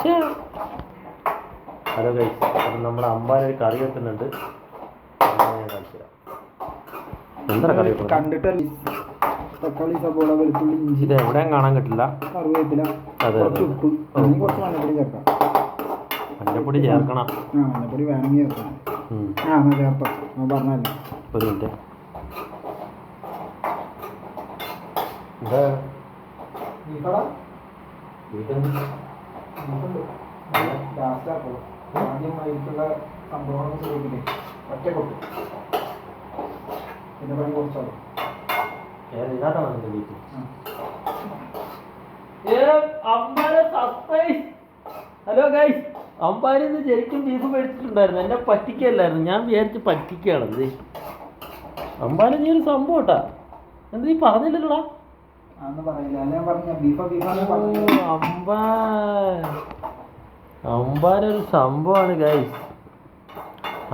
Hello guys, അപ്പം നമ്മുടെ അമ്പാനൊരു കറി വെക്കുന്നുണ്ട്. ഞാൻ കാണിച്ചു തരാം. എന്താ കറി വെക്കുന്നത് കണ്ടിട്ടല്ലേ? തക്കാളി, സബോള, വെളുത്തുള്ളി, ഇഞ്ചി. ഇത് എവിടെയും കാണാൻ കിട്ടില്ല. കറിവേപ്പില, കുറച്ച് ഉപ്പ്, കുറച്ച് മഞ്ഞപ്പൊടി ചേർക്കാം. മഞ്ഞപ്പൊടി ചേർക്കണം. മഞ്ഞപ്പൊടി വേണമെങ്കിൽ ചേർക്കാം. ചേർക്കാം, ഞാൻ പറഞ്ഞല്ലോ. ഒരു മിനിറ്റ്. എന്താ ആദ്യമായിട്ടുള്ള സംഭവങ്ങൾ ചെയ്തില്ലേ? ഒറ്റ കൊട്ട് പിന്നെ പണി കുറച്ചാലും. ഹലോ ഗൈസ്, അമ്പാനിന്ന് ശരിക്കും ബീഫ് മേടിച്ചിട്ടുണ്ടായിരുന്നു. എന്നെ പറ്റിക്കല്ലായിരുന്നു. ഞാൻ വിചാരിച്ച് പറ്റിക്കുകയാണത്. അമ്പാനി നീ ഒരു സംഭവം കേട്ടാ. എന്താ നീ പറഞ്ഞില്ലല്ലോടാ? അമ്പാനൊരു സംഭവമാണ് ഗൈസ്.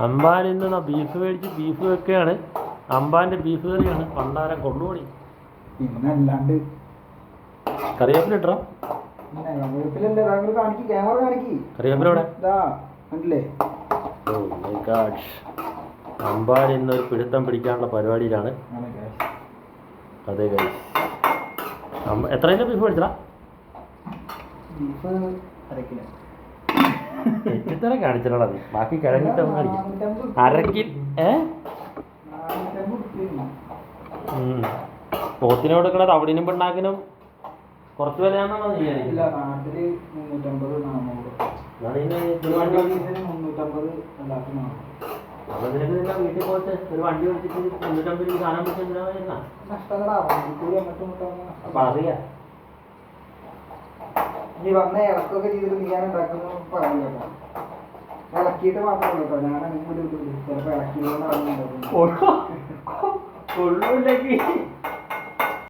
അമ്പാനിന്ന് ബീഫ് മേടിച്ച് ബീഫ് വെക്കുകയാണ്. അമ്പാൻ്റെ ബീഫ് കറിയാണ്. പണ്ടാരം കൊണ്ടുപോണി. പിന്നല്ലാണ്ട് കറിവേപ്പില ഇട്ടോ? കറിവേപ്പില ഇവിടെ അമ്പാൻ ഇന്നൊരു പിടുത്തം പിടിക്കാനുള്ള പരിപാടിയിലാണ്. അതെ ഗൈസ്, എത്രതിൻ്റെ ബീഫ് മേടിച്ചടാ? എത്ര കാണിച്ചിട്ടാ നീ? ബാക്കി കിഴങ്ങിട്ട് കാണിക്കും. അരക്കിൽ പോത്തിന് കൊടുക്കണ തവിടിനും പിണ്ണാക്കിനും കുറച്ച് വിലയാണെന്നാണോ നീ വിചാരിക്കില്ല? നാട്ടില് 350, 400. വീട്ടിൽ പോയിട്ട് ഒരു വണ്ടി വിളിച്ചിട്ട് 350 സാധനം പിടിച്ചെന്തിനാ? അപ്പൊ അറിയാ നീ വന്ന ഇളക്കൊക്കെ ചെയ്തിട്ട് നീ ഞാൻ ഉണ്ടാക്കുന്നു പറയില്ല. ഇളക്കിയിട്ട് മാത്രമല്ല കേട്ടോ, ഞാൻ അങ്ങനെ ചിലപ്പോ ഇളക്കിക്കൊണ്ടാകുന്നുണ്ടാവും.